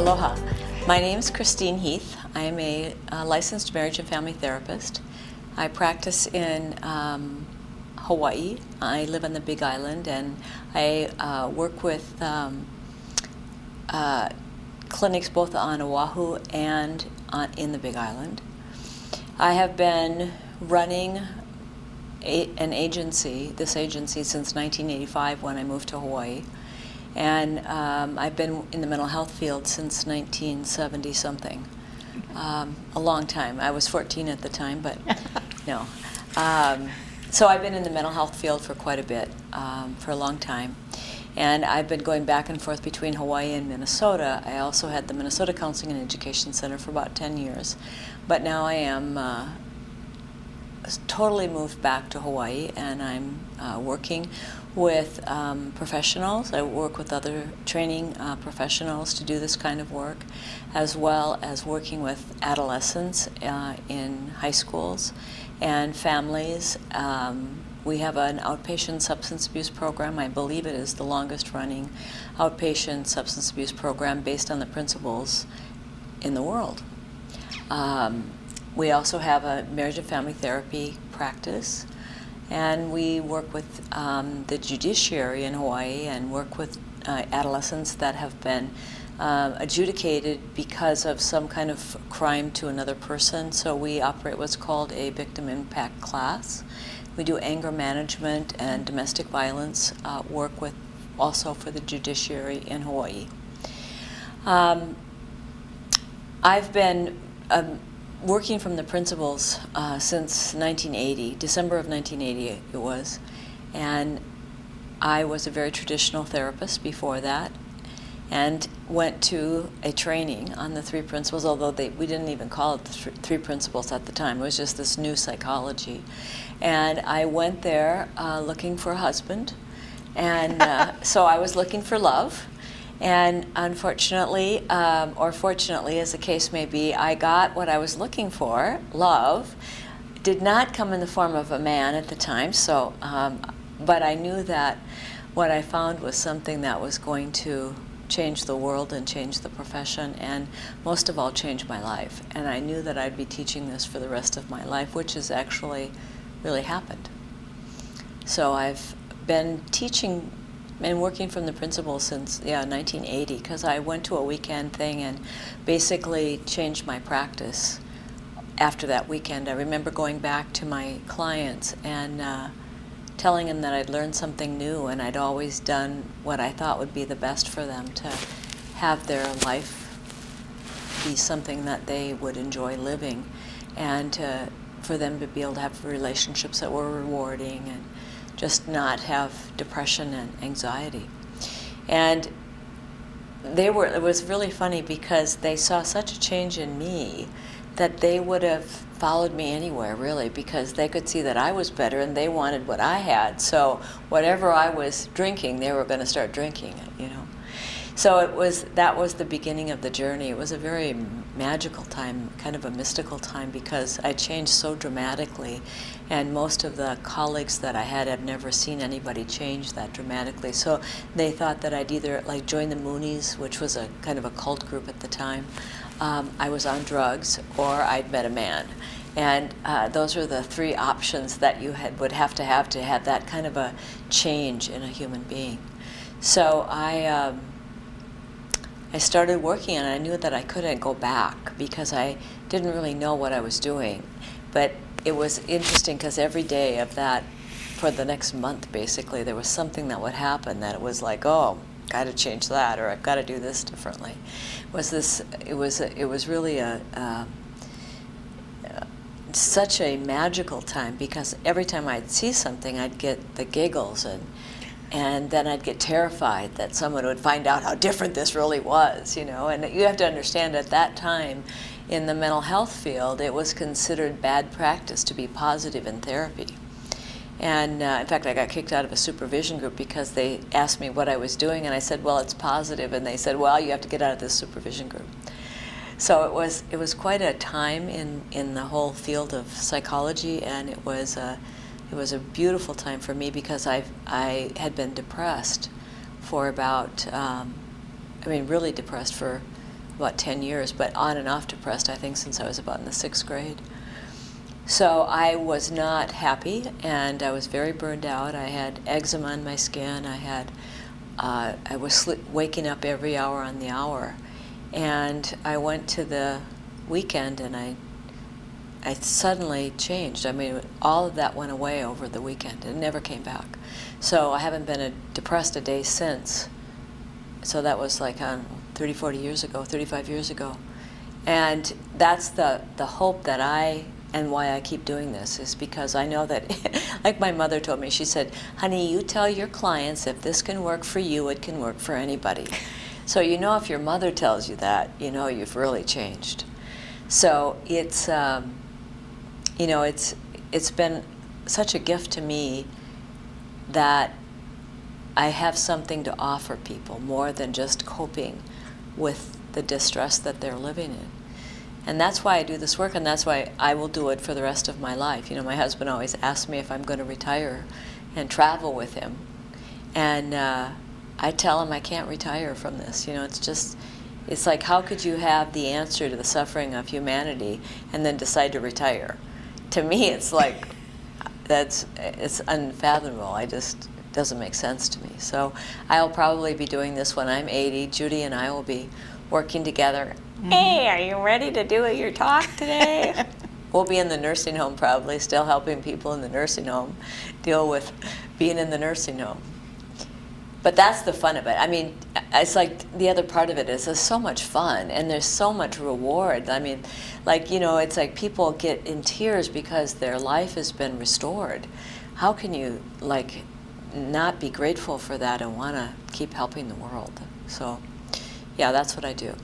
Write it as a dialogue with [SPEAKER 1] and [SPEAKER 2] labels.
[SPEAKER 1] Aloha. My name is Christine Heath. I am a licensed marriage and family therapist. I practice in Hawaii. I live on the Big Island, and I work with clinics both on Oahu and in the Big Island. I have been running an agency, this agency, since 1985 when I moved to Hawaii. And I've been in the mental health field since 1970-something, a long time. I was 14 at the time, but no. So I've been in the mental health field for quite a bit, for a long time. And I've been going back and forth between Hawaii and Minnesota. I also had the Minnesota Counseling and Education Center for about 10 years. But now I am totally moved back to Hawaii, and I'm working with professionals. I work with other training professionals to do this kind of work, as well as working with adolescents in high schools and families. We have an outpatient substance abuse program. I believe it is the longest running outpatient substance abuse program based on the principles in the world. We also have a marriage and family therapy practice, and we work with the judiciary in Hawaii and work with adolescents that have been adjudicated because of some kind of crime to another person. So we operate what's called a victim impact class. We do anger management and domestic violence work with also for the judiciary in Hawaii. I've been working from the principles since 1980, December of 1980 it was, and I was a very traditional therapist before that, and went to a training on the three principles, although we didn't even call it the three principles at the time. It was just this new psychology. And I went there looking for a husband, and so I was looking for love. And unfortunately, or fortunately, as the case may be, I got what I was looking for, love. Did not come in the form of a man at the time, so, but I knew that what I found was something that was going to change the world and change the profession, and most of all, change my life. And I knew that I'd be teaching this for the rest of my life, which has actually really happened. So I've been teaching and working from the principles since 1980, because I went to a weekend thing and basically changed my practice after that weekend. I remember going back to my clients and telling them that I'd learned something new, and I'd always done what I thought would be the best for them to have their life be something that they would enjoy living, and for them to be able to have relationships that were rewarding and just not have depression and anxiety. And it was really funny because they saw such a change in me that they would have followed me anywhere, really, because they could see that I was better and they wanted what I had. So whatever I was drinking, they were going to start drinking it, you know. So that was the beginning of the journey. It was a very magical time, kind of a mystical time, because I changed so dramatically, and most of the colleagues that I had never seen anybody change that dramatically. So they thought that I'd either like join the Moonies, which was a kind of a cult group at the time. I was on drugs, or I'd met a man. And those are the three options that you would have to have that kind of a change in a human being. So I started working, and I knew that I couldn't go back because I didn't really know what I was doing. But it was interesting because every day of that, for the next month basically, there was something that would happen that it was like, oh, got to change that, or I've got to do this differently. It was really such a magical time, because every time I'd see something, I'd get the giggles, and then I'd get terrified that someone would find out how different this really was, you know. And you have to understand, at that time in the mental health field, it was considered bad practice to be positive in therapy. And in fact, I got kicked out of a supervision group because they asked me what I was doing, and I said, well, it's positive. And they said, well, you have to get out of this supervision group. So it was quite a time in the whole field of psychology, and it was a beautiful time for me, because I had been depressed for about, really depressed for about 10 years, but on and off depressed, I think, since I was about in the 6th grade. So I was not happy, and I was very burned out. I had eczema on my skin. I was waking up every hour on the hour. And I went to the weekend, and I suddenly changed. I mean, all of that went away over the weekend. It never came back. So I haven't been depressed a day since. So that was like 30, 40 years ago, 35 years ago. And that's the hope that and why I keep doing this, is because I know that, like my mother told me, she said, honey, you tell your clients if this can work for you, it can work for anybody. So you know, if your mother tells you that, you know you've really changed. So it's, you know, it's been such a gift to me that I have something to offer people more than just coping with the distress that they're living in. And that's why I do this work, and that's why I will do it for the rest of my life. You know, my husband always asks me if I'm going to retire and travel with him. And I tell him I can't retire from this. You know, it's like, how could you have the answer to the suffering of humanity and then decide to retire? To me, it's like, it's unfathomable. It doesn't make sense to me. So I'll probably be doing this when I'm 80. Judy and I will be working together. Mm-hmm. Hey, are you ready to do your talk today? We'll be in the nursing home probably, still helping people in the nursing home deal with being in the nursing home. But that's the fun of it. I mean, it's like the other part of it is there's so much fun and there's so much reward. I mean, like, you know, it's like people get in tears because their life has been restored. How can you, like, not be grateful for that and want to keep helping the world? So, yeah, that's what I do.